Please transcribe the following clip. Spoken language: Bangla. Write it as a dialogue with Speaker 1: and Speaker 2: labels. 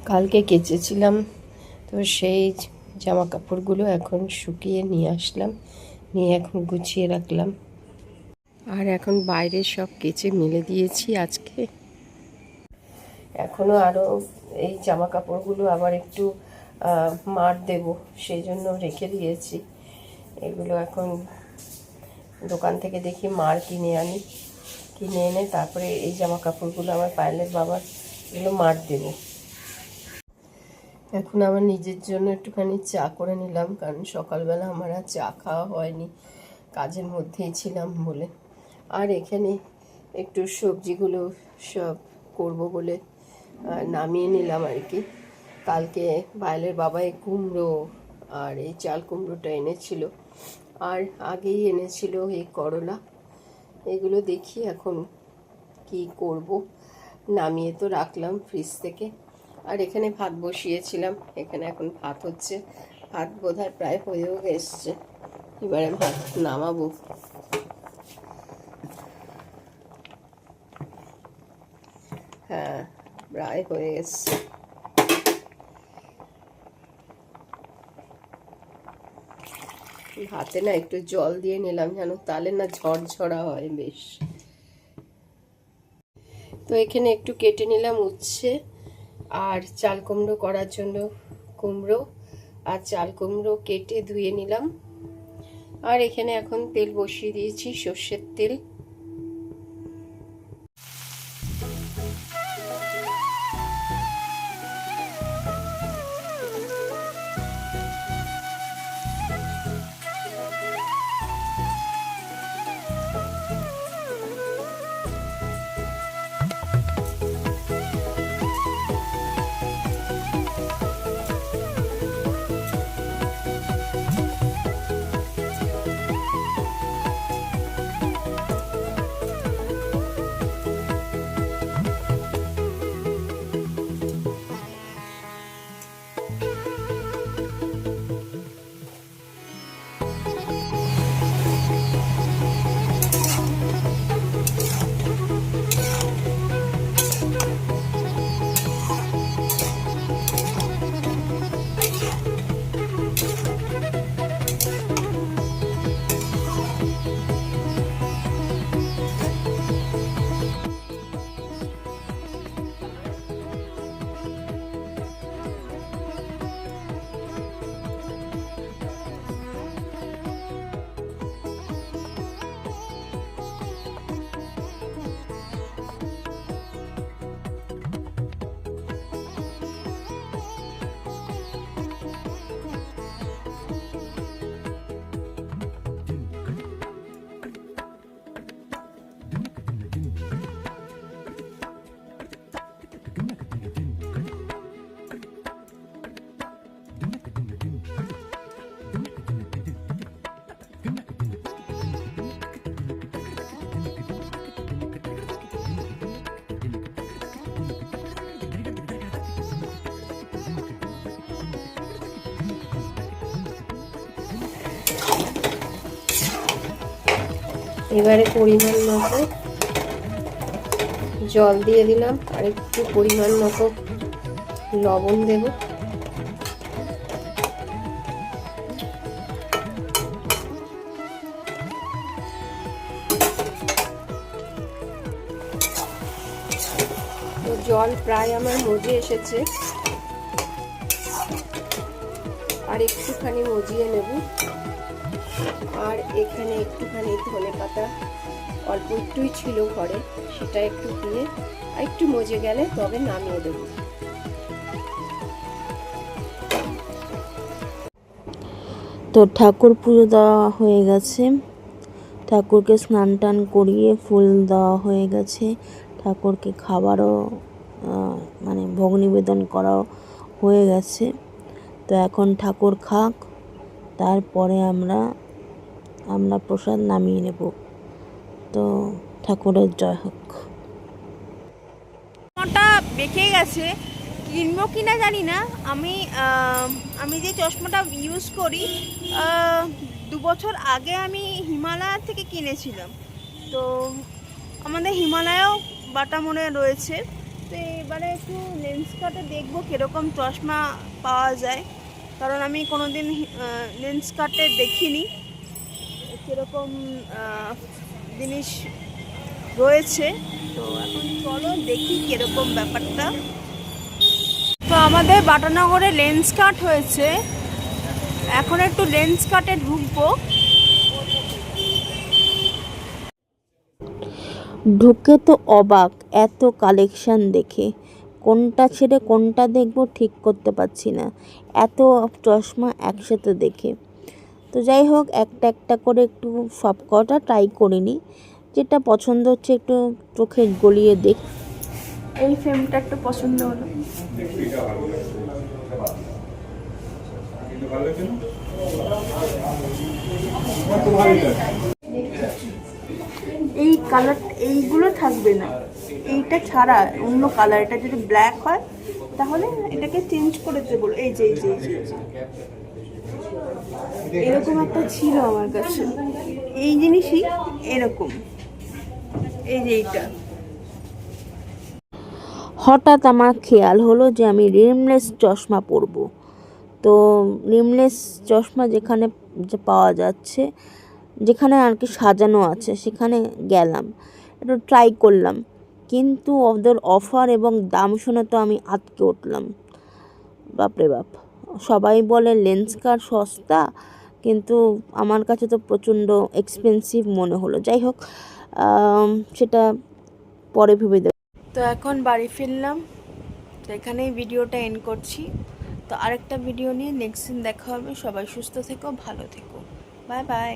Speaker 1: কালকে কেচেছিলাম, তো সেই জামা কাপড়গুলো এখন শুকিয়ে নিয়ে আসলাম, নিয়ে এখন গুছিয়ে রাখলাম। আর এখন বাইরে সব কেচে মেলে দিয়েছি আজকে। এখনও আরও এই জামা কাপড়গুলো আবার একটু মার দেব, সেই জন্য রেখে দিয়েছি। এগুলো এখন দোকান থেকে দেখি মার কিনে আনি, কিনে এনে তারপরে এই জামা কাপড়গুলো আমার পায়েলের বাবার এগুলো মার দেব। এখন আমার নিজের জন্য একটুখানি চা করে নিলাম, কারণ সকালবেলা আমার আর চা খাওয়া হয়নি, কাজের মধ্যেই ছিলাম বলে। আর এখানে একটু সবজিগুলো সব করব বলে নামিয়ে নিলাম আর কি। কালকে পায়েলের বাবাই কুমড়ো আর এই চাল কুমড়োটা এনেছিল, আর আগেই এনেছিল এই করলা। এগুলো দেখি এখন কি করব, নামিয়ে তো রাখলাম ফ্রিজ থেকে। আর এখানে ভাত বসিয়েছিলাম, এখানে এখন ভাত হচ্ছে। ভাত বোধহয় প্রায় হয়েও এসছে, এবারে ভাত নামাবো। হ্যাঁ, প্রায় হয়ে গেছে। ভাতে না একটু জল দিয়ে নিলাম যেন, তাহলে না ঝরঝরা হয় বেশ। তো এখানে একটু কেটে নিলাম উচ্ছে, আর চাল কুমড়ো করার জন্য কুমড়ো আর চাল কুমড়ো কেটে ধুয়ে নিলাম। আর এখানে এখন তেল বসিয়ে দিয়েছি, সর্ষের তেল। এবারে পরিমাণ মতো জল দিয়ে দিলাম, আর একটু পরিমাণ মতো লবণ দেব। তো জল প্রায় আমার মজে এসেছে, আর একটুখানি মজিয়ে নেব। আর এখানে একটুখানি ধনে পাতা অল্প একটুই ছিল ঘরে, সেটা একটু দিয়ে আর একটু মজে গেলে তবে নামিয়ে দেব।
Speaker 2: তো ঠাকুর পুজো দেওয়া হয়ে গেছে, ঠাকুরকে স্নান টান করিয়ে ফুল দেওয়া হয়ে গেছে, ঠাকুরকে খাবারও মানে ভোগ নিবেদন করাও হয়ে গেছে। তো এখন ঠাকুর খাক, তারপরে আমরা প্রসাদ নামিয়ে নেব। তো ঠাকুরের জয় হোক।
Speaker 3: চশমাটা বেঁকে গেছে, কিনবো কিনা জানি না। আমি যে চশমাটা ইউজ করি 2 বছর আগে আমি হিমালয় থেকে কিনেছিলাম। তো আমাদের হিমালয়েও বাটা মনে রয়েছে, তো এবারে একটু লেন্স কাটে দেখবো কীরকম চশমা পাওয়া যায়, কারণ আমি কোনো দিন লেন্স কাটে দেখিনি কীরকম জিনিস রয়েছে। তো এখন চলো দেখি কীরকম ব্যাপারটা। তো আমাদের বাটানগরে লেন্স কাট হয়েছে, এখন একটু লেন্স কাটে ঢুকবো।
Speaker 2: ঢুকে তো অবাক এত কালেকশন দেখে, কোনটা ছেড়ে কোনটা দেখবো ঠিক করতে পারছি না, এত চশমা একসাথে দেখে। তো যাই হোক, একটা একটা করে একটু সব কটা ট্রাই করে নিই, যেটা পছন্দ হচ্ছে একটু চোখে গলিয়ে দেখ।
Speaker 3: এই ফ্রেমটা একটু পছন্দ হলো। এই কালার, এইগুলো থাকবে না, এইটা ছাড়া অন্য কালার, এটা যদি ব্ল্যাক হয় তাহলে এটাকে চেঞ্জ করে দেবো। এই যে এই যে এই যে এই যে। এরকম একটা ছিল আমার কাছে, এই জিনিসই এরকম, এই যে এইটা।
Speaker 2: হঠাৎ আমার খেয়াল হলো যে আমি রিমলেস চশমা পরবো। তো রিমলেস চশমা যেখানে পাওয়া যাচ্ছে, যেখানে আর কি সাজানো আছে, সেখানে গেলাম, একটু ট্রাই করলাম, কিন্তু ওদের অফার এবং দাম শুনে তো আমি আটকে উঠলাম। বাপরে বাপ, সবাই বলে লেন্স কাট সস্তা, কিন্তু আমার কাছে তো প্রচণ্ড এক্সপেন্সিভ মনে হলো। যাই হোক, সেটা পরে ভেবে দেব।
Speaker 3: তো এখন বাড়ি ফিরলাম, তো এখানেই ভিডিওটা এন্ড করছি। তো আরেকটা ভিডিও নিয়ে নেক্সট দিন দেখা হবে। সবাই সুস্থ থেকো, ভালো থেকো, বাই বাই।